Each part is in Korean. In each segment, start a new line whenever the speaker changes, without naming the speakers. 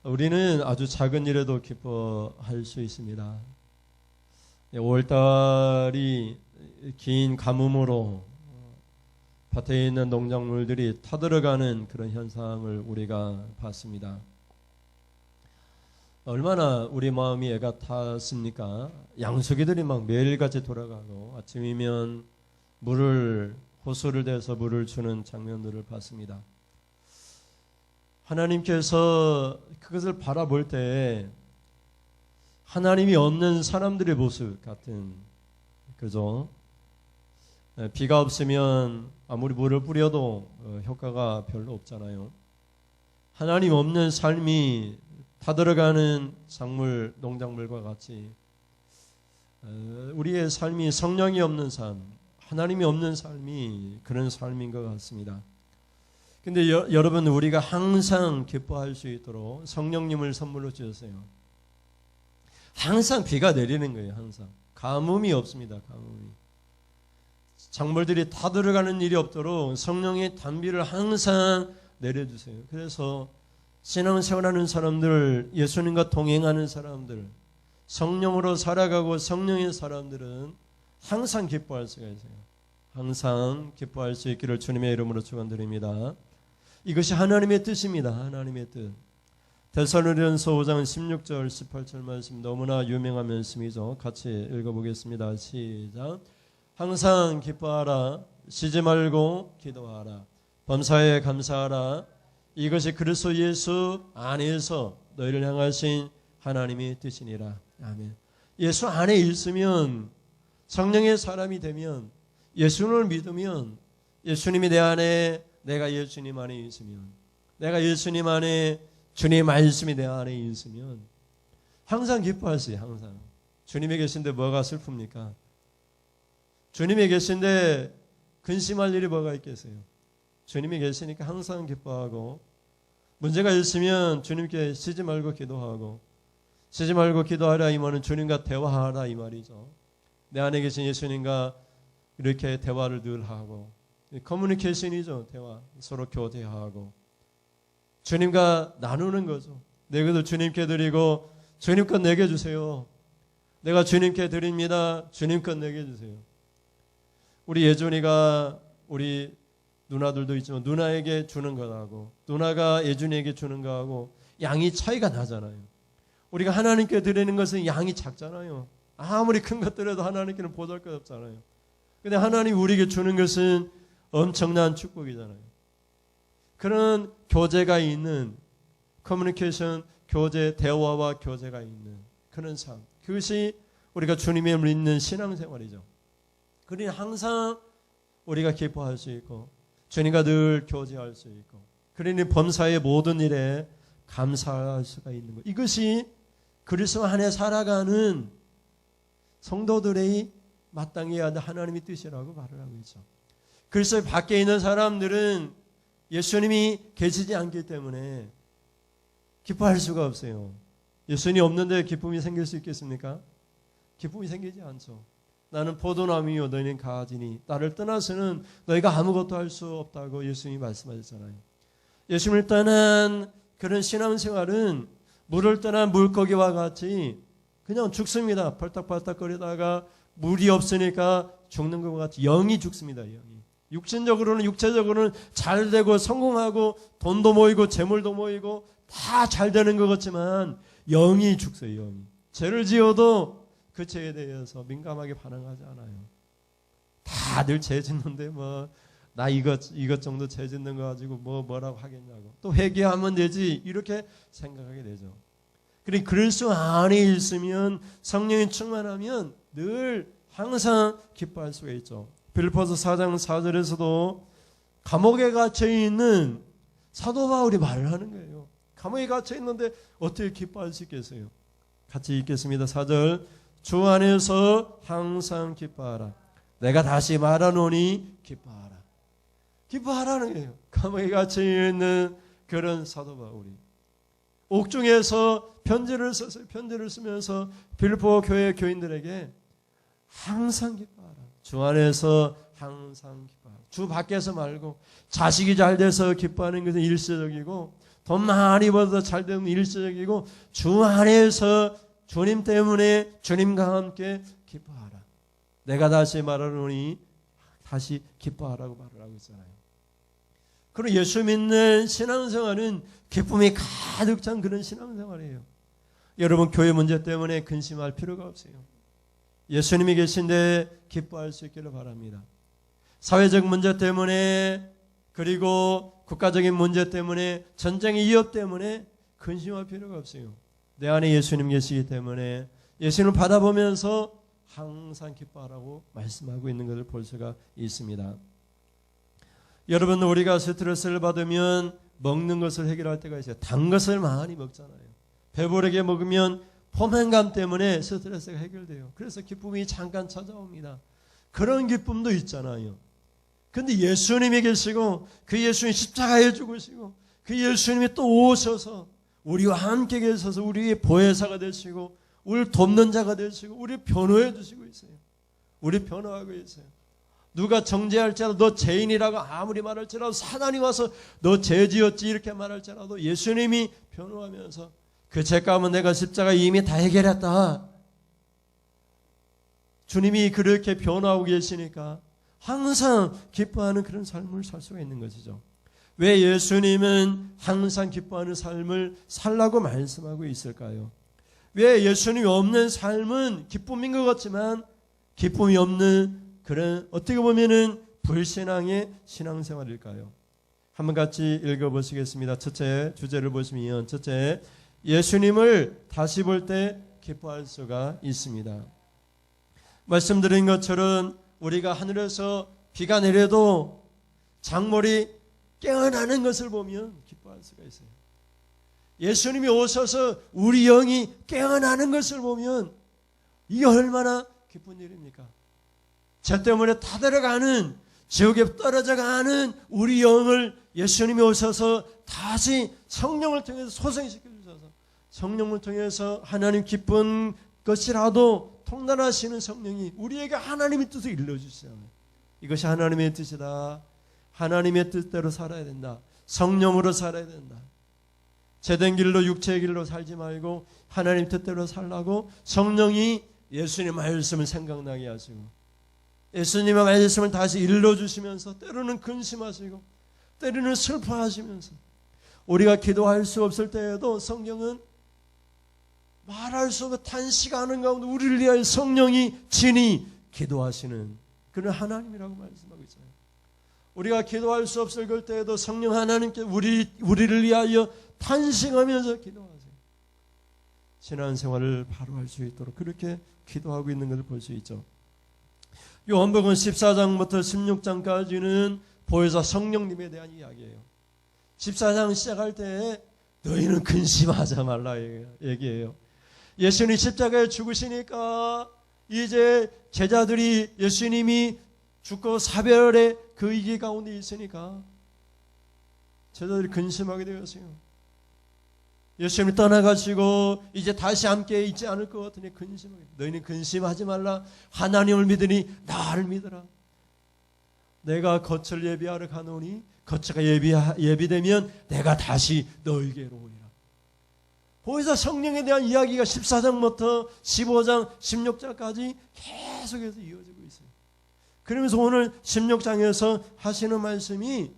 우리는 아주 작은 일에도 기뻐할 수 있습니다. 5월달이 긴 가뭄으로 밭에 있는 농작물들이 타들어가는 그런 현상을 우리가 봤습니다. 얼마나 우리 마음이 애가 탔습니까? 양서기들이 막 매일같이 돌아가고 아침이면 호수를 대서 물을 주는 장면들을 봤습니다. 하나님께서 그것을 바라볼 때 하나님이 없는 사람들의 모습 같은, 그죠? 비가 없으면 아무리 물을 뿌려도 효과가 별로 없잖아요. 하나님 없는 삶이 타들어가는 농작물과 같이 우리의 삶이 성령이 없는 삶, 하나님이 없는 삶이 그런 삶인 것 같습니다. 근데 여러분, 우리가 항상 기뻐할 수 있도록 성령님을 선물로 주셨어요. 항상 비가 내리는 거예요. 항상 가뭄이 없습니다. 가뭄이. 작물들이 타들어가는 일이 없도록 성령의 단비를 항상 내려주세요. 그래서 신앙생활하는 사람들, 예수님과 동행하는 사람들, 성령으로 살아가고 성령의 사람들은 항상 기뻐할 수가 있어요. 항상 기뻐할 수 있기를 주님의 이름으로 축원드립니다. 이것이 하나님의 뜻입니다. 하나님의 뜻. 데살로니가서 5장 16절 18절 말씀, 너무나 유명한 말씀이죠. 같이 읽어보겠습니다. 시작. 항상 기뻐하라. 쉬지 말고 기도하라. 범사에 감사하라. 이것이 그리스도 예수 안에서 너희를 향하신 하나님의 뜻이니라. 아멘. 예수 안에 있으면, 성령의 사람이 되면, 예수님을 믿으면, 예수님이 내 안에, 내가 예수님 안에 있으면, 내가 예수님 안에, 주님의 말씀이 내 안에 있으면 항상 기뻐하세요. 항상. 주님에 계신데 뭐가 슬픕니까? 주님에 계신데 근심할 일이 뭐가 있겠어요? 주님이 계시니까 항상 기뻐하고, 문제가 있으면 주님께 쉬지 말고 기도하고, 쉬지 말고 기도하라 이 말은 주님과 대화하라 이 말이죠. 내 안에 계신 예수님과 이렇게 대화를 늘 하고, 커뮤니케이션이죠. 대화, 서로 교제하고 주님과 나누는 거죠. 내 것을 주님께 드리고, 주님 것 내게 주세요. 내가 주님께 드립니다. 주님 것 내게 주세요. 우리 예준이가, 우리 누나들도 있지만 누나에게 주는 것하고 누나가 예준이에게 주는 것하고 양이 차이가 나잖아요. 우리가 하나님께 드리는 것은 양이 작잖아요. 아무리 큰 것들에도 하나님께는 보잘것없잖아요. 근데 하나님 우리에게 주는 것은 엄청난 축복이잖아요. 그런 교제가 있는, 커뮤니케이션, 교제, 대화와 교제가 있는 그런 삶, 그것이 우리가 주님을 믿는 신앙생활이죠. 그러니 항상 우리가 기뻐할 수 있고 주님과 늘 교제할 수 있고, 그러니 범사의 모든 일에 감사할 수가 있는 것, 이것이 그리스도 안에 살아가는 성도들의 마땅해야 하는 하나님의 뜻이라고 말을 하고 있죠. 그리스도 밖에 있는 사람들은 예수님이 계시지 않기 때문에 기뻐할 수가 없어요. 예수님이 없는데 기쁨이 생길 수 있겠습니까? 기쁨이 생기지 않죠. 나는 포도나무요 너희는 가지니 나를 떠나서는 너희가 아무것도 할 수 없다고 예수님이 말씀하셨잖아요. 예수님을 떠난 그런 신앙생활은 물을 떠난 물고기와 같이 그냥 죽습니다. 팔딱팔딱거리다가 물이 없으니까 죽는 것과 같이 영이 죽습니다. 영이. 육신적으로는, 육체적으로는 잘 되고 성공하고 돈도 모이고 재물도 모이고 다 잘 되는 것 같지만 영이 죽어요. 영이. 죄를 지어도 그 죄에 대해서 민감하게 반응하지 않아요. 다들 죄 짓는데 나 이것 정도 죄 짓는 거 가지고 뭐라고 하겠냐고, 또 회개하면 되지, 이렇게 생각하게 되죠. 그러니까 그리스도 안에 있으면, 성령이 충만하면 늘 항상 기뻐할 수가 있죠. 빌립보서 4장 4절에서도 감옥에 갇혀 있는 사도 바울이 말을 하는 거예요. 감옥에 갇혀 있는데 어떻게 기뻐할 수 있겠어요? 같이 읽겠습니다. 4절. 주 안에서 항상 기뻐하라. 내가 다시 말하노니 기뻐하라. 기뻐하라는 거예요. 감옥에 갇혀 있는 그런 사도 바울이 옥중에서 편지를 썼어요. 편지를 쓰면서 빌립보 교회 교인들에게 항상 기뻐하라. 주 안에서 항상 기뻐하라. 주 밖에서 말고, 자식이 잘 돼서 기뻐하는 것은 일시적이고 돈 많이 벌어서 잘 되면 일시적이고 주 안에서 주님 때문에 주님과 함께 기뻐하라. 내가 다시 말하노니 다시 기뻐하라고 말을 하고 있잖아요. 그리고 예수 믿는 신앙생활은 기쁨이 가득 찬 그런 신앙생활이에요. 여러분 교회 문제 때문에 근심할 필요가 없어요. 예수님이 계신데 기뻐할 수 있기를 바랍니다. 사회적 문제 때문에 그리고 국가적인 문제 때문에 전쟁의 위협 때문에 근심할 필요가 없어요. 내 안에 예수님 계시기 때문에 예수님을 바라보면서 항상 기뻐하라고 말씀하고 있는 것을 볼 수가 있습니다. 여러분 우리가 스트레스를 받으면 먹는 것을 해결할 때가 있어요. 단 것을 많이 먹잖아요. 배부르게 먹으면 포만감 때문에 스트레스가 해결돼요. 그래서 기쁨이 잠깐 찾아옵니다. 그런 기쁨도 있잖아요. 근데 예수님이 계시고 그 예수님 십자가에 죽으시고 그 예수님이 또 오셔서 우리와 함께 계셔서 우리의 보혜사가 되시고 우리를 돕는 자가 되시고 우리를 변호해 주시고 있어요. 우리 변호하고 있어요. 누가 정죄할지라도 너 죄인이라고 아무리 말할지라도 사단이 와서 너 죄지었지 이렇게 말할지라도 예수님이 변호하면서 그 죄값은 내가 십자가 이미 다 해결했다. 주님이 그렇게 변호하고 계시니까 항상 기뻐하는 그런 삶을 살 수가 있는 것이죠. 왜 예수님은 항상 기뻐하는 삶을 살라고 말씀하고 있을까요? 왜 예수님이 없는 삶은 기쁨인 것 같지만 기쁨이 없는 그런 어떻게 보면은 불신앙의 신앙생활일까요? 한번 같이 읽어보시겠습니다. 첫째 주제를 보시면 첫째 예수님을 다시 볼 때 기뻐할 수가 있습니다. 말씀드린 것처럼 우리가 하늘에서 비가 내려도 작물이 깨어나는 것을 보면 기뻐할 수가 있어요. 예수님이 오셔서 우리 영이 깨어나는 것을 보면 이게 얼마나 기쁜 일입니까? 죄 때문에 타들어가는 지옥에 떨어져가는 우리 영을 예수님이 오셔서 다시 성령을 통해서 소생시켜 주셔서 성령을 통해서 하나님 기쁜 것이라도 통달하시는 성령이 우리에게 하나님의 뜻을 일러주시잖아요. 이것이 하나님의 뜻이다. 하나님의 뜻대로 살아야 된다. 성령으로 살아야 된다. 제된 길로 육체의 길로 살지 말고 하나님 뜻대로 살라고 성령이 예수님의 말씀을 생각나게 하시고 예수님의 말씀을 다시 일러주시면서 때로는 근심하시고 때로는 슬퍼하시면서 우리가 기도할 수 없을 때에도 성령은 말할 수 없는 탄식하는 가운데 우리를 위하여 성령이 친히 기도하시는 그런 하나님이라고 말씀하고 있잖아요. 우리가 기도할 수 없을 때에도 성령 하나님께 우리를 위하여 탄식하면서 기도하세요. 신앙생활을 바로 할 수 있도록 그렇게 기도하고 있는 것을 볼 수 있죠. 요한복음 14장부터 16장까지는 보혜사 성령님에 대한 이야기예요. 14장 시작할 때 너희는 근심하지 말라 얘기해요. 예수님이 십자가에 죽으시니까 이제 제자들이 예수님이 죽고 사별의 그 위기 가운데 있으니까 제자들이 근심하게 되었어요. 예수님이 떠나가시고 이제 다시 함께 있지 않을 것 같으니 근심하게. 너희는 근심하지 말라. 하나님을 믿으니 나를 믿으라. 내가 겉을 예비하러 가노니 겉가 예비되면 내가 다시 너희에게로 오리라. 보혜사 성령에 대한 이야기가 14장부터 15장 16장까지 계속해서 이어지고 있어요. 그러면서 오늘 16장에서 하시는 말씀이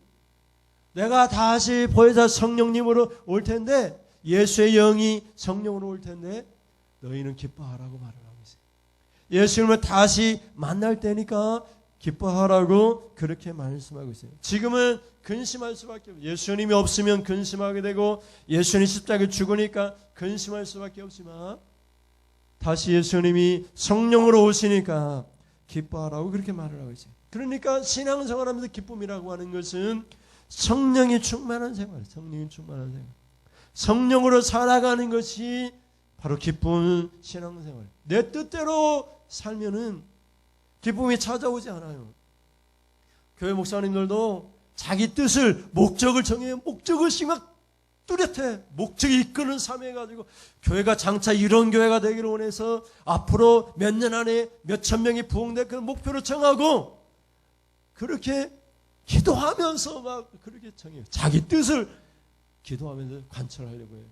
내가 다시 보혜사 성령님으로 올 텐데 예수의 영이 성령으로 올 텐데 너희는 기뻐하라고 말을 하고 있어요. 예수님을 다시 만날 때니까 기뻐하라고 그렇게 말씀하고 있어요. 지금은 근심할 수밖에 없어요. 예수님이 없으면 근심하게 되고 예수님 십자가에 죽으니까 근심할 수밖에 없지만 다시 예수님이 성령으로 오시니까 기뻐하라고 그렇게 말을 하고 있어요. 그러니까 신앙생활하면서 기쁨이라고 하는 것은 성령이 충만한 생활, 성령이 충만한 생활. 성령으로 살아가는 것이 바로 기쁜 신앙생활. 내 뜻대로 살면은 기쁨이 찾아오지 않아요. 교회 목사님들도 자기 뜻을 목적을 정해요. 목적의식 막 뚜렷해. 목적이 이끄는 삶해가지고 교회가 장차 이런 교회가 되기를 원해서 앞으로 몇 년 안에 몇천 명이 부흥될 그런 목표를 정하고 그렇게 기도하면서 막 그렇게 정해요. 자기 뜻을 기도하면서 관철하려고 해요.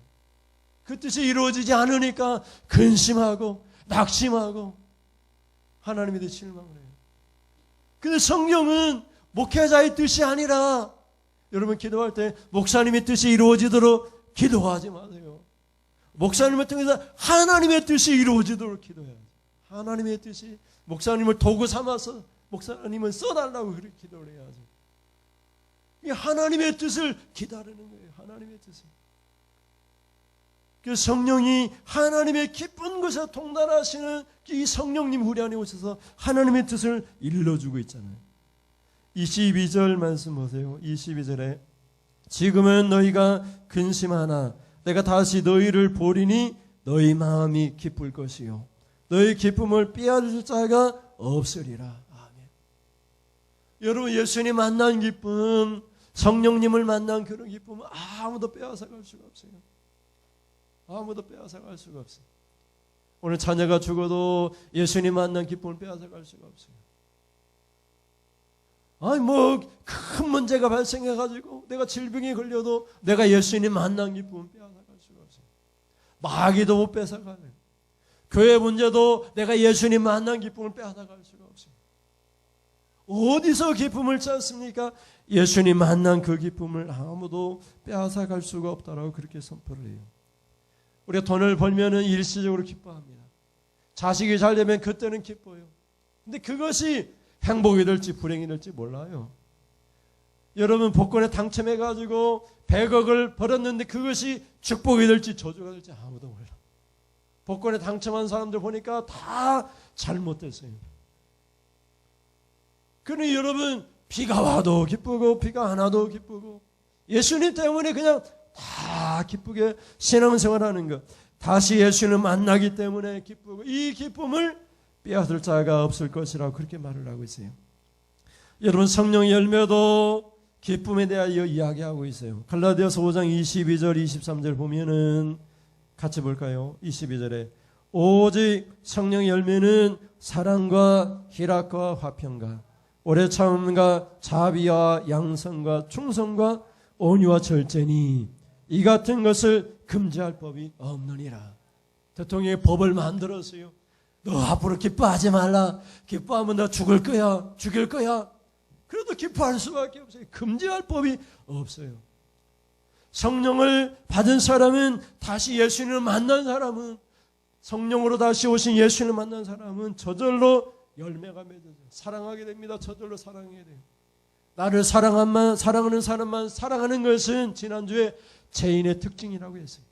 그 뜻이 이루어지지 않으니까 근심하고 낙심하고 하나님에 대해 실망을 해요. 근데 성령은 목회자의 뜻이 아니라 여러분 기도할 때 목사님의 뜻이 이루어지도록 기도하지 마세요. 목사님을 통해서 하나님의 뜻이 이루어지도록 기도해야죠. 하나님의 뜻이 목사님을 도구 삼아서 목사님을 써달라고 그렇게 기도를 해야죠. 이 하나님의 뜻을 기다리는 거예요. 하나님의 뜻을. 그 성령이 하나님의 기쁜 곳에 통달하시는 이 성령님 우리 안에 오셔서 하나님의 뜻을 일러주고 있잖아요. 22절 말씀 보세요. 22절에 지금은 너희가 근심하나 내가 다시 너희를 보리니 너희 마음이 기쁠 것이요 너희 기쁨을 빼앗을 자가 없으리라. 아멘. 여러분 예수님 만난 기쁨, 성령님을 만난 그런 기쁨은 아무도 빼앗아갈 수가 없어요. 아무도 빼앗아갈 수가 없어요. 오늘 자녀가 죽어도 예수님 만난 기쁨을 빼앗아갈 수가 없어요. 아니 뭐 큰 문제가 발생해가지고 내가 질병에 걸려도 내가 예수님 만난 기쁨을 빼앗아갈 수가 없어요. 마귀도 못 뺏어가요. 교회 문제도 내가 예수님 만난 기쁨을 빼앗아갈 수가 없어요. 어디서 기쁨을 찾습니까? 예수님 만난 그 기쁨을 아무도 빼앗아갈 수가 없다라고 그렇게 선포를 해요. 우리가 돈을 벌면은 일시적으로 기뻐합니다. 자식이 잘 되면 그때는 기뻐요. 근데 그것이 행복이 될지 불행이 될지 몰라요. 여러분 복권에 당첨해가지고 100억을 벌었는데 그것이 축복이 될지 저주가 될지 아무도 몰라. 복권에 당첨한 사람들 보니까 다 잘못됐어요. 그러니 여러분 비가 와도 기쁘고 비가 안 와도 기쁘고 예수님 때문에 그냥 다 기쁘게 신앙생활하는 것. 다시 예수님을 만나기 때문에 기쁘고 이 기쁨을 빼앗을 자가 없을 것이라고 그렇게 말을 하고 있어요. 여러분 성령의 열매도 기쁨에 대하여 이야기하고 있어요. 갈라디아서 5장 22절 23절 보면은 같이 볼까요? 22절에 오직 성령의 열매는 사랑과 희락과 화평과 오래 참음과 자비와 양선과 충성과 온유와 절제니 이 같은 것을 금지할 법이 없느니라. 대통령이 법을 만들었어요. 너 앞으로 기뻐하지 말라. 기뻐하면 너 죽을 거야. 죽일 거야. 그래도 기뻐할 수밖에 없어요. 금지할 법이 없어요. 성령을 받은 사람은 다시 예수님을 만난 사람은 성령으로 다시 오신 예수님을 만난 사람은 저절로 열매가 맺어져요. 사랑하게 됩니다. 저절로 사랑하게 돼요. 나를 사랑하는 사람만 사랑하는 것은 지난주에 죄인의 특징이라고 했어요.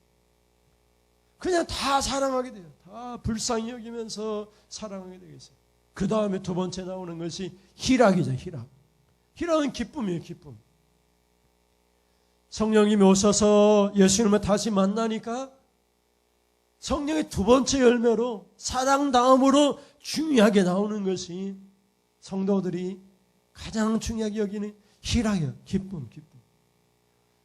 그냥 다 사랑하게 돼요. 다 불쌍히 여기면서 사랑하게 되겠어요. 그 다음에 두 번째 나오는 것이 희락이죠. 희락. 희락은 기쁨이에요. 기쁨. 성령님이 오셔서 예수님을 다시 만나니까 성령의 두 번째 열매로 사랑 다음으로 중요하게 나오는 것이 성도들이 가장 중요하게 여기는 희락이에요. 기쁨, 기쁨.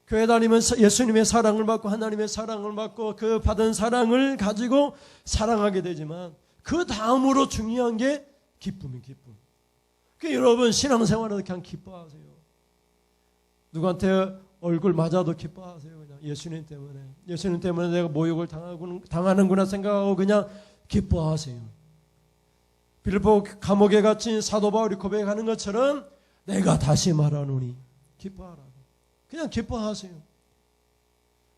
교회 다니면서 예수님의 사랑을 받고 하나님의 사랑을 받고 그 받은 사랑을 가지고 사랑하게 되지만 그 다음으로 중요한 게 기쁨이 기쁨. 그러니까 여러분 신앙생활에도 그냥 기뻐하세요. 누구한테 얼굴 맞아도 기뻐하세요. 그냥 예수님 때문에. 예수님 때문에 내가 모욕을 당하는구나 생각하고 그냥 기뻐하세요. 빌립보 감옥에 갇힌 사도 바울이 고백하는 것처럼 내가 다시 말하노니 기뻐하라. 그냥 기뻐하세요.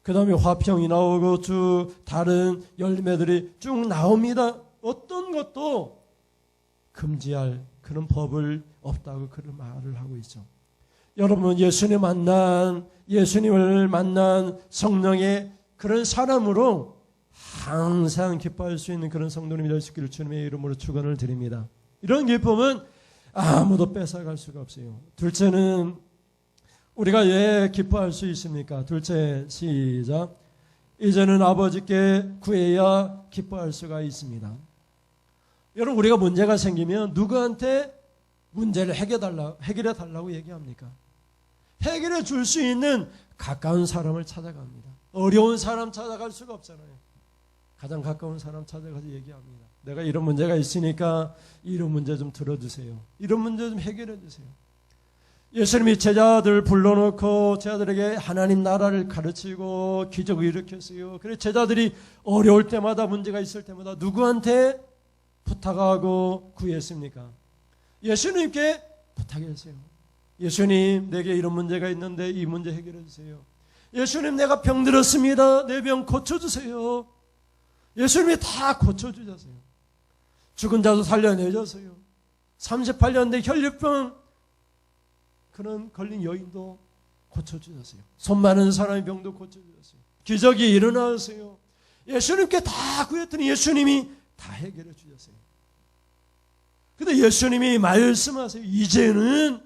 그 다음에 화평이 나오고 쭉 다른 열매들이 쭉 나옵니다. 어떤 것도 금지할 그런 법을 없다고 그런 말을 하고 있죠. 여러분 예수님을 만난 성령의 그런 사람으로 항상 기뻐할 수 있는 그런 성도님이 될 수 있기를 주님의 이름으로 축원을 드립니다. 이런 기쁨은 아무도 뺏어갈 수가 없어요. 둘째는 우리가 왜 기뻐할 수 있습니까? 둘째 시작. 이제는 아버지께 구해야 기뻐할 수가 있습니다. 여러분 우리가 문제가 생기면 누구한테 문제를 해결해 달라고 얘기합니까? 해결해 줄 수 있는 가까운 사람을 찾아갑니다. 어려운 사람 찾아갈 수가 없잖아요. 가장 가까운 사람 찾아가서 얘기합니다. 내가 이런 문제가 있으니까 이런 문제 좀 들어주세요. 이런 문제 좀 해결해 주세요. 예수님이 제자들 불러놓고 제자들에게 하나님 나라를 가르치고 기적을 일으켰어요. 그래서 제자들이 어려울 때마다 문제가 있을 때마다 누구한테 부탁하고 구했습니까? 예수님께 부탁했어요. 예수님, 내게 이런 문제가 있는데 이 문제 해결해 주세요. 예수님, 내가 병들었습니다. 내 병 고쳐주세요. 예수님이 다 고쳐주셨어요. 죽은 자도 살려내셨어요. 38년 된 혈류병 그런 걸린 여인도 고쳐주셨어요. 손 많은 사람의 병도 고쳐주셨어요. 기적이 일어났어요. 예수님께 다 구했더니 예수님이 다 해결해 주셨어요. 근데 예수님이 말씀하세요. 이제는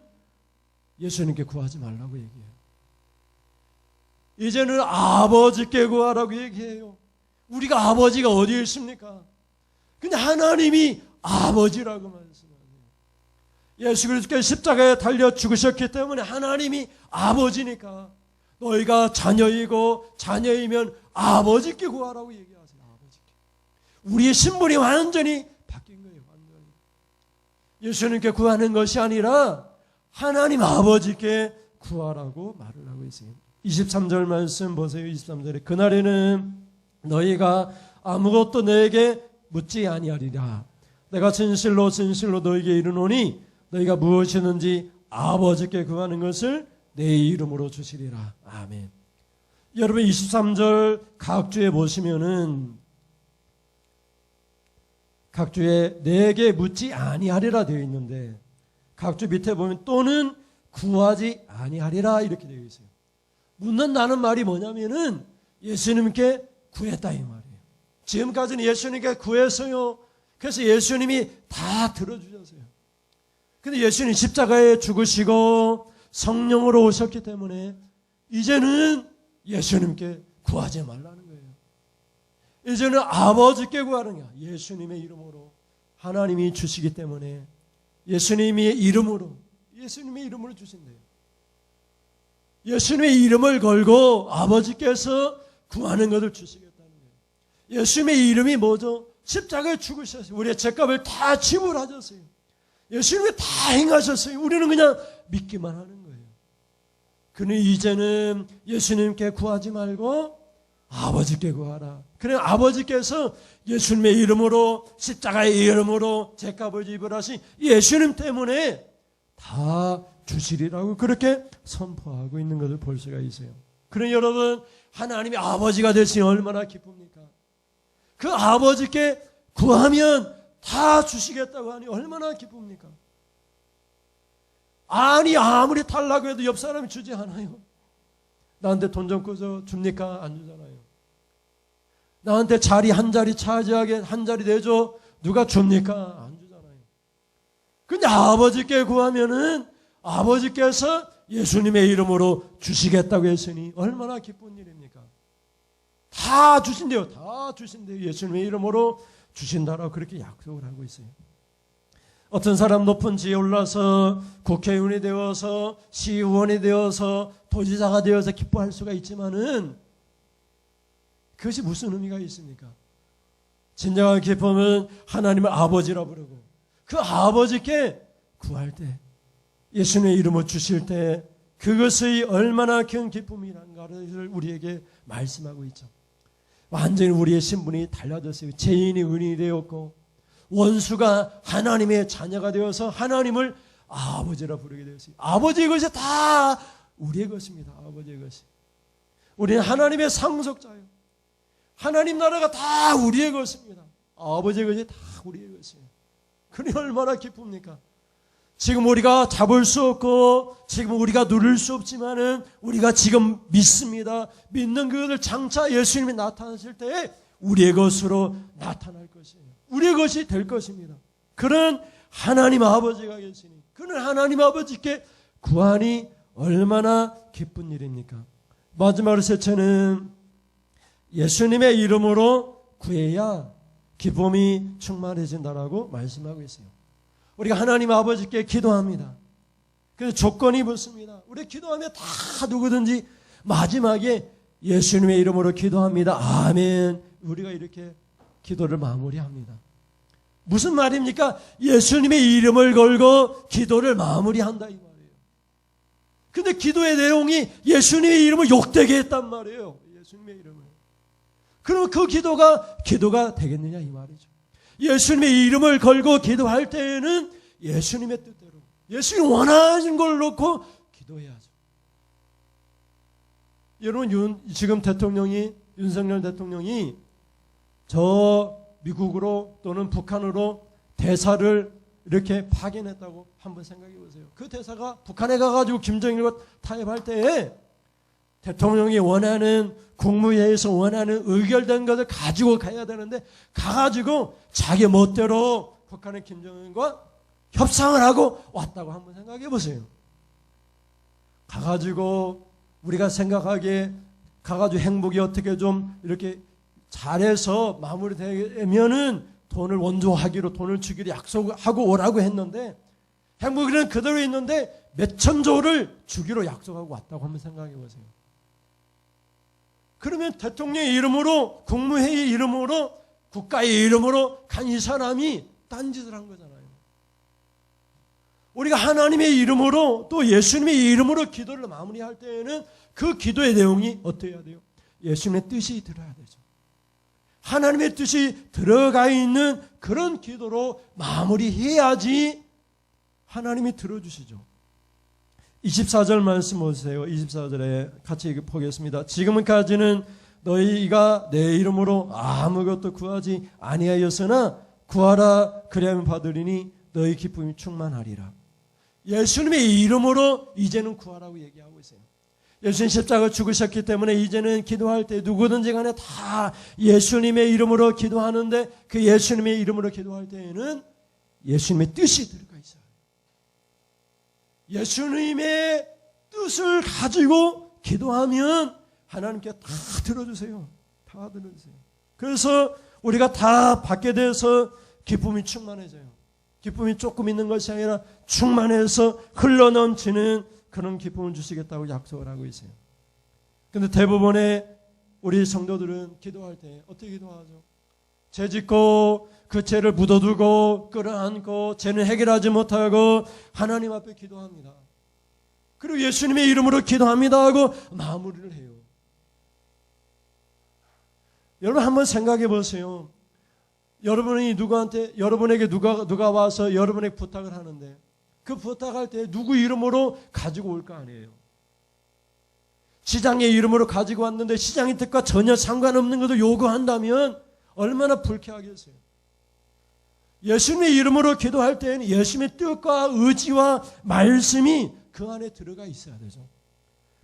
예수님께 구하지 말라고 얘기해요. 이제는 아버지께 구하라고 얘기해요. 우리가 아버지가 어디에 있습니까? 근데 하나님이 아버지라고 말씀하세요. 예수 그리스도께서 십자가에 달려 죽으셨기 때문에 하나님이 아버지니까 너희가 자녀이고 자녀이면 아버지께 구하라고 얘기하세요. 아버지께. 우리의 신분이 완전히 바뀐 거예요. 완전히. 예수님께 구하는 것이 아니라 하나님 아버지께 구하라고 말을 하고 있어요. 23절 말씀 보세요. 23절에 그날에는 너희가 아무것도 내게 묻지 아니하리라. 내가 진실로 진실로 너희에게 이르노니 너희가 무엇이든지 아버지께 구하는 것을 내 이름으로 주시리라. 아멘. 여러분 23절 각주에 보시면은 각주에 내게 묻지 아니하리라 되어 있는데 각주 밑에 보면 또는 구하지 아니하리라 이렇게 되어 있어요. 묻는다는 말이 뭐냐면은 예수님께 구했다 이 말이에요. 지금까지는 예수님께 구했어요. 그래서 예수님이 다 들어주셨어요. 근데 예수님 십자가에 죽으시고 성령으로 오셨기 때문에 이제는 예수님께 구하지 말라는 거예요. 이제는 아버지께 구하는 거야. 예수님의 이름으로 하나님이 주시기 때문에 예수님의 이름으로 주신대요. 예수님의 이름을 걸고 아버지께서 구하는 것을 주시겠다는 거예요. 예수님의 이름이 뭐죠? 십자가에 죽으셨어요. 우리의 죄값을 다 지불하셨어요. 예수님이 다 행하셨어요. 우리는 그냥 믿기만 하는 거예요. 그는 이제는 예수님께 구하지 말고 아버지께 구하라. 그래 아버지께서 예수님의 이름으로 십자가의 이름으로 죄값을 지불하신 예수님 때문에 다 주시리라고 그렇게 선포하고 있는 것을 볼 수가 있어요. 그러니 여러분 하나님이 아버지가 되시니 얼마나 기쁩니까? 그 아버지께 구하면 다 주시겠다고 하니 얼마나 기쁩니까? 아니 아무리 달라고 해도 옆 사람이 주지 않아요. 나한테 돈 좀 꿔줘 줍니까? 안 주잖아요. 나한테 자리 한 자리 차지하게 한 자리 내줘 누가 줍니까? 안 주잖아요. 근데 아버지께 구하면은 아버지께서 예수님의 이름으로 주시겠다고 했으니 얼마나 기쁜 일입니까? 다 주신대요. 다 주신대요. 예수님의 이름으로 주신다라고 그렇게 약속을 하고 있어요. 어떤 사람 높은 지에 올라서 국회의원이 되어서 시의원이 되어서 도지사가 되어서 기뻐할 수가 있지만은 그것이 무슨 의미가 있습니까? 진정한 기쁨은 하나님을 아버지라 부르고 그 아버지께 구할 때 예수님의 이름을 주실 때 그것이 얼마나 큰 기쁨이란가를 우리에게 말씀하고 있죠. 완전히 우리의 신분이 달라졌어요. 죄인이 의인이 되었고 원수가 하나님의 자녀가 되어서 하나님을 아버지라 부르게 되었어요. 아버지의 것이 다 우리의 것입니다. 아버지의 것이. 우리는 하나님의 상속자예요. 하나님 나라가 다 우리의 것입니다. 아버지의 것이 다 우리의 것이에요. 그러니 얼마나 기쁩니까? 지금 우리가 잡을 수 없고 지금 우리가 누릴 수 없지만은 우리가 지금 믿습니다. 믿는 그것을 장차 예수님이 나타나실 때에 우리의 것으로 나타날 것이에요. 우리의 것이 될 것입니다. 그런 하나님 아버지가 계시니 그는 하나님 아버지께 구하니 얼마나 기쁜 일입니까? 마지막으로 셋째는 예수님의 이름으로 구해야 기쁨이 충만해진다라고 말씀하고 있어요. 우리가 하나님 아버지께 기도합니다. 그래서 조건이 붙습니다. 우리 기도하면 다 누구든지 마지막에 예수님의 이름으로 기도합니다. 아멘. 우리가 이렇게 기도를 마무리합니다. 무슨 말입니까? 예수님의 이름을 걸고 기도를 마무리한다 이 말이에요. 근데 기도의 내용이 예수님의 이름을 욕되게 했단 말이에요. 예수님의 이름을. 그러면 그 기도가 되겠느냐 이 말이죠. 예수님의 이름을 걸고 기도할 때에는 예수님의 뜻대로 예수님이 원하는 걸 놓고 기도해야죠. 여러분 지금 윤석열 대통령이 저 미국으로 또는 북한으로 대사를 이렇게 파견했다고 한번 생각해 보세요. 그 대사가 북한에 가가지고 김정일과 타협할 때에 대통령이 원하는 국무회의에서 원하는 의결된 것을 가지고 가야 되는데 가가지고 자기 멋대로 북한의 김정은과 협상을 하고 왔다고 한번 생각해 보세요. 가가지고 우리가 생각하기에 가가지고 행복이 어떻게 좀 이렇게 잘해서 마무리되면은 돈을 원조하기로 돈을 주기로 약속하고 오라고 했는데 행복이는 그대로 있는데 몇천조를 주기로 약속하고 왔다고 한번 생각해 보세요. 그러면 대통령의 이름으로 국무회의 이름으로 국가의 이름으로 간 이 사람이 딴짓을 한 거잖아요. 우리가 하나님의 이름으로 또 예수님의 이름으로 기도를 마무리할 때에는 그 기도의 내용이 어떻게 해야 돼요? 예수님의 뜻이 들어야 되죠. 하나님의 뜻이 들어가 있는 그런 기도로 마무리해야지 하나님이 들어주시죠. 24절 말씀 보세요. 24절에 같이 보겠습니다. 지금까지는 너희가 내 이름으로 아무것도 구하지 아니하였으나 구하라 그리하면 받으리니 너희 기쁨이 충만하리라. 예수님의 이름으로 이제는 구하라고 얘기하고 있어요. 예수님 십자가 죽으셨기 때문에 이제는 기도할 때 누구든지 간에 다 예수님의 이름으로 기도하는데 그 예수님의 이름으로 기도할 때에는 예수님의 뜻이 들어가 있어요. 예수님의 뜻을 가지고 기도하면 하나님께 다 들어주세요. 다 들어주세요. 그래서 우리가 다 받게 돼서 기쁨이 충만해져요. 기쁨이 조금 있는 것이 아니라 충만해서 흘러넘치는 그런 기쁨을 주시겠다고 약속을 하고 있어요. 그런데 대부분의 우리 성도들은 기도할 때 어떻게 기도하죠? 죄 짓고 그 죄를 묻어두고 끌어안고 죄는 해결하지 못하고 하나님 앞에 기도합니다. 그리고 예수님의 이름으로 기도합니다 하고 마무리를 해요. 여러분 한번 생각해 보세요. 여러분에게 누가 와서 여러분에게 부탁을 하는데 그 부탁할 때 누구 이름으로 가지고 올 거 아니에요. 시장의 이름으로 가지고 왔는데 시장의 뜻과 전혀 상관없는 것을 요구한다면 얼마나 불쾌하겠어요. 예수님의 이름으로 기도할 때는 예수님의 뜻과 의지와 말씀이 그 안에 들어가 있어야 되죠.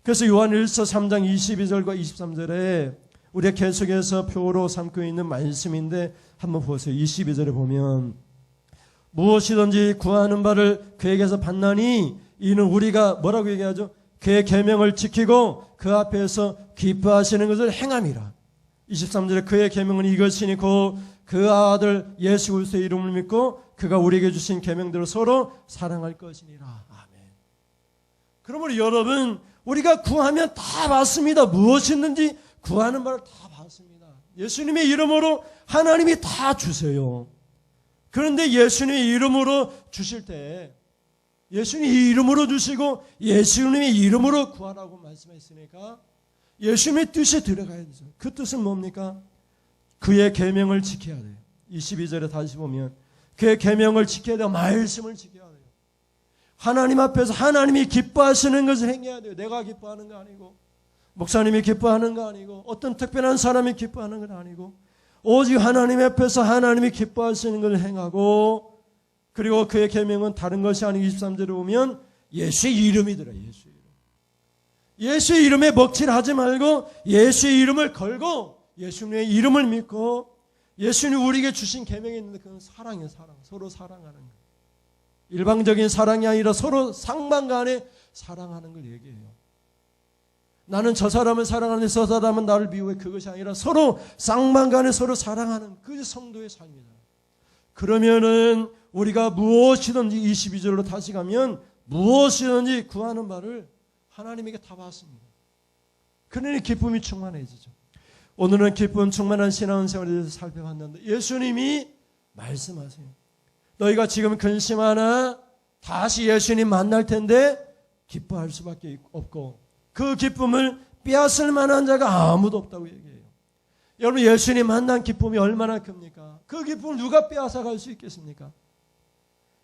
그래서 요한 1서 3장 22절과 23절에 우리가 계속해서 표로 삼고 있는 말씀인데 한번 보세요. 22절에 보면 무엇이든지 구하는 바를 그에게서 받나니 이는 우리가 뭐라고 얘기하죠? 그의 계명을 지키고 그 앞에서 기뻐하시는 것을 행함이라. 23절에 그의 계명은 이것이니 곧 그 아들 예수 그리스도의 이름을 믿고 그가 우리에게 주신 계명대로 서로 사랑할 것이니라. 아멘. 그러므로 여러분 우리가 구하면 다 받습니다. 무엇이든지 구하는 바를 다 받습니다. 예수님의 이름으로 하나님이 다 주세요. 그런데 예수님의 이름으로 주실 때 예수님의 이름으로 주시고 예수님의 이름으로 구하라고 말씀했으니까 예수님의 뜻이 들어가야 되죠. 그 뜻은 뭡니까? 그의 계명을 지켜야 돼요. 22절에 다시 보면 그의 계명을 지켜야 돼요. 말씀을 지켜야 돼요. 하나님 앞에서 하나님이 기뻐하시는 것을 행해야 돼요. 내가 기뻐하는 거 아니고 목사님이 기뻐하는 거 아니고 어떤 특별한 사람이 기뻐하는 건 아니고 오직 하나님 앞에서 하나님이 기뻐하시는 것을 행하고 그리고 그의 계명은 다른 것이 아니고 23절에 보면 예수의 이름이 들어요. 예수의 이름. 예수의 이름에 먹칠하지 말고 예수의 이름을 걸고 예수님의 이름을 믿고 예수님이 우리에게 주신 계명이 있는데 그건 사랑이에요. 사랑. 서로 사랑하는 거. 일방적인 사랑이 아니라 서로 상반간에 사랑하는 걸 얘기해요. 나는 저 사람을 사랑하는데 저 사람은 나를 미워해. 그것이 아니라 서로 쌍방간에 서로 사랑하는 그게 성도의 삶이다. 그러면은 우리가 무엇이든지 22절로 다시 가면 무엇이든지 구하는 바를 하나님에게 다 받습니다. 그러니 기쁨이 충만해지죠. 오늘은 기쁨 충만한 신앙생활에 대해서 살펴봤는데 예수님이 말씀하세요. 너희가 지금 근심하나 다시 예수님 만날 텐데 기뻐할 수밖에 없고 그 기쁨을 빼앗을 만한 자가 아무도 없다고 얘기해요. 여러분, 예수님 만난 기쁨이 얼마나 큽니까? 그 기쁨을 누가 빼앗아 갈 수 있겠습니까?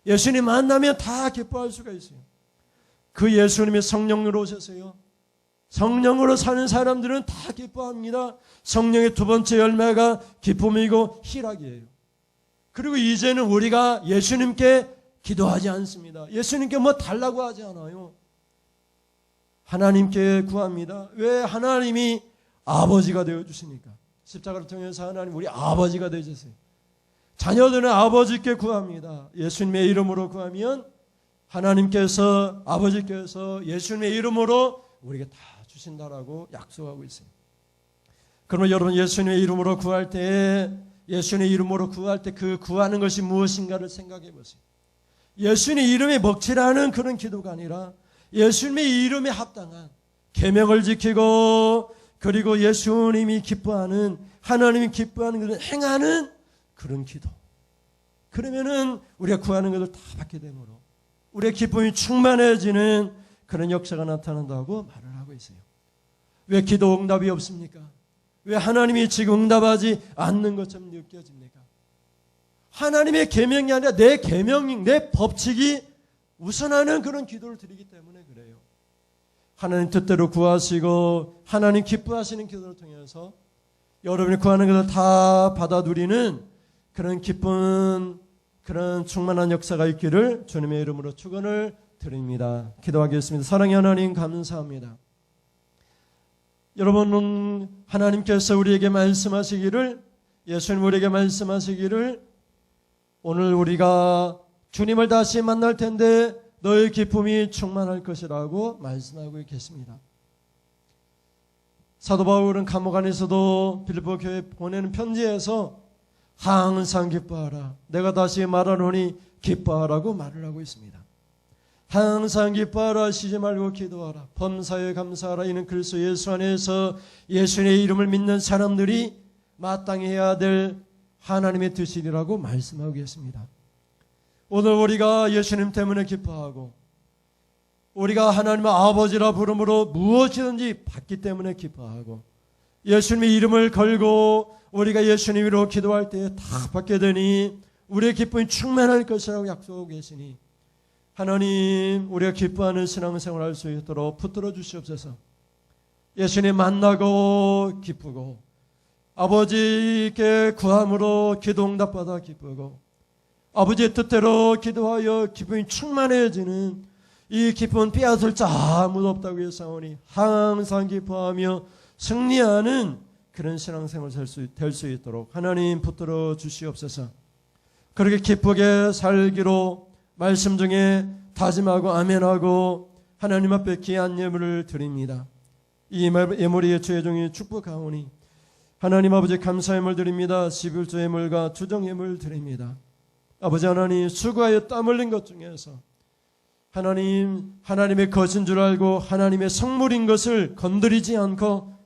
예수님 만나면 다 기뻐할 수가 있어요. 그 예수님이 성령으로 오셨어요. 성령으로 사는 사람들은 다 기뻐합니다. 성령의 두 번째 열매가 기쁨이고 희락이에요. 그리고 이제는 우리가 예수님께 기도하지 않습니다. 예수님께 뭐 달라고 하지 않아요. 하나님께 구합니다. 왜? 하나님이 아버지가 되어주시니까. 십자가를 통해서 하나님 우리 아버지가 되셨어요. 자녀들은 아버지께 구합니다. 예수님의 이름으로 구하면 하나님께서, 아버지께서 예수님의 이름으로 우리에게 다 주신다라고 약속하고 있어요. 그러면 여러분, 예수님의 이름으로 구할 때, 예수님의 이름으로 구할 때 그 구하는 것이 무엇인가를 생각해 보세요. 예수님의 이름에 먹칠하는 그런 기도가 아니라 예수님의 이름에 합당한 계명을 지키고, 그리고 예수님이 기뻐하는, 하나님이 기뻐하는 것을 행하는 그런 기도. 그러면은 우리가 구하는 것을 다 받게 되므로 우리의 기쁨이 충만해지는 그런 역사가 나타난다고 말을 하고 있어요. 왜 기도 응답이 없습니까? 왜 하나님이 지금 응답하지 않는 것처럼 느껴집니까? 하나님의 계명이 아니라 내 계명, 내 법칙이 우선하는 그런 기도를 드리기 때문에 그래요. 하나님 뜻대로 구하시고 하나님 기뻐하시는 기도를 통해서 여러분이 구하는 것을 다 받아 누리는 그런 기쁜, 그런 충만한 역사가 있기를 주님의 이름으로 축원을 드립니다. 기도하겠습니다. 사랑의 하나님, 감사합니다. 여러분, 하나님께서 우리에게 말씀하시기를, 예수님 우리에게 말씀하시기를, 오늘 우리가 주님을 다시 만날 텐데 너의 기쁨이 충만할 것이라고 말씀하고 계십니다. 사도 바울은 감옥 안에서도 빌립보 교회에 보내는 편지에서 항상 기뻐하라, 내가 다시 말하노니 기뻐하라고 말을 하고 있습니다. 항상 기뻐하라, 쉬지 말고 기도하라, 범사에 감사하라. 이는 그리스도 예수 안에서 예수의 이름을 믿는 사람들이 마땅히 해야 될 하나님의 뜻이라고 말씀하고 계십니다. 오늘 우리가 예수님 때문에 기뻐하고 우리가 하나님의 아버지라 부름으로 무엇이든지 받기 때문에 기뻐하고 예수님의 이름을 걸고 우리가 예수님으로 기도할 때 다 받게 되니 우리의 기쁨이 충만할 것이라고 약속하고 계시니 하나님, 우리가 기뻐하는 신앙생활을 할 수 있도록 붙들어 주시옵소서. 예수님 만나고 기쁘고 아버지께 구함으로 기도 응답받아 기쁘고 아버지의 뜻대로 기도하여 기쁨이 충만해지는 이 기쁨은 빼앗을 자 아무도 없다고 했사오니 항상 기뻐하며 승리하는 그런 신앙생활 될 수 있도록 하나님 붙들어 주시옵소서. 그렇게 기쁘게 살기로 말씀 중에 다짐하고 아멘하고 하나님 앞에 귀한 예물을 드립니다. 이 예물이 주의 종이 축복하오니 하나님 아버지 감사 예물 드립니다. 11조 예물과 주정 예물 드립니다. 아버지 하나님, 수고하여 땀 흘린 것 중에서 하나님, 하나님의 것인 줄 알고 하나님의 성물인 것을 건드리지 않고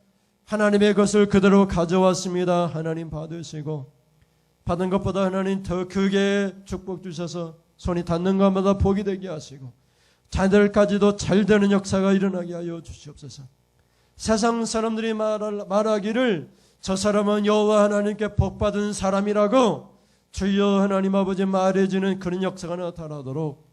하나님의 것을 그대로 가져왔습니다. 하나님 받으시고 받은 것보다 하나님 더 크게 축복 주셔서 손이 닿는 것마다 복이 되게 하시고 자녀들까지도 잘 되는 역사가 일어나게 하여 주시옵소서. 세상 사람들이 말하기를 저 사람은 여호와 하나님께 복받은 사람이라고 주여 하나님 아버지 말해주는 그런 역사가 나타나도록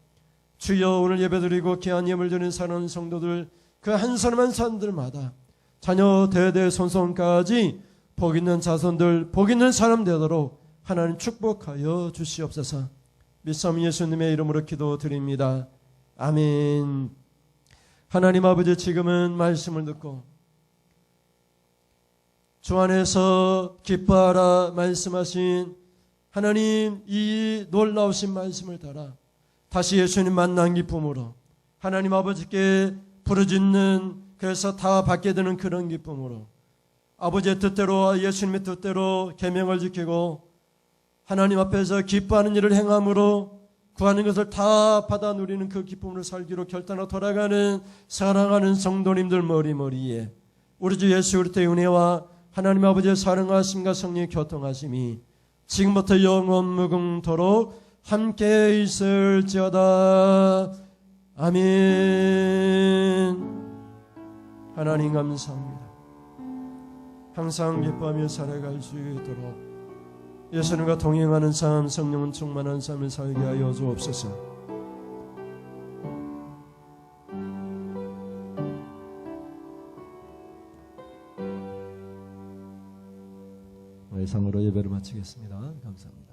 주여 오늘 예배드리고 귀한 예물 드리는 사랑하는 성도들 그 한 사람 한 사람들마다 자녀 대대손손까지 복 있는 자손들, 복 있는 사람 되도록 하나님 축복하여 주시옵소서. 믿사오니 예수님의 이름으로 기도드립니다. 아멘. 하나님 아버지, 지금은 말씀을 듣고 주 안에서 기뻐하라 말씀하신 하나님 이 놀라우신 말씀을 따라 다시 예수님 만난 기쁨으로 하나님 아버지께 부르짖는, 그래서 다 받게 되는 그런 기쁨으로 아버지의 뜻대로 예수님의 뜻대로 계명을 지키고 하나님 앞에서 기뻐하는 일을 행함으로 구하는 것을 다 받아 누리는 그 기쁨으로 살기로 결단하고 돌아가는 사랑하는 성도님들 머리머리에 우리 주 예수 그리스도의 은혜와 하나님 아버지의 사랑하심과 성령의 교통하심이 지금부터 영원 무궁토록 함께 있을지어다. 아멘. 하나님 감사합니다. 항상 기뻐하며 살아갈 수 있도록 예수님과 동행하는 삶, 성령은 충만한 삶을 살게 하여 주옵소서. 이상으로 예배를 마치겠습니다. 감사합니다.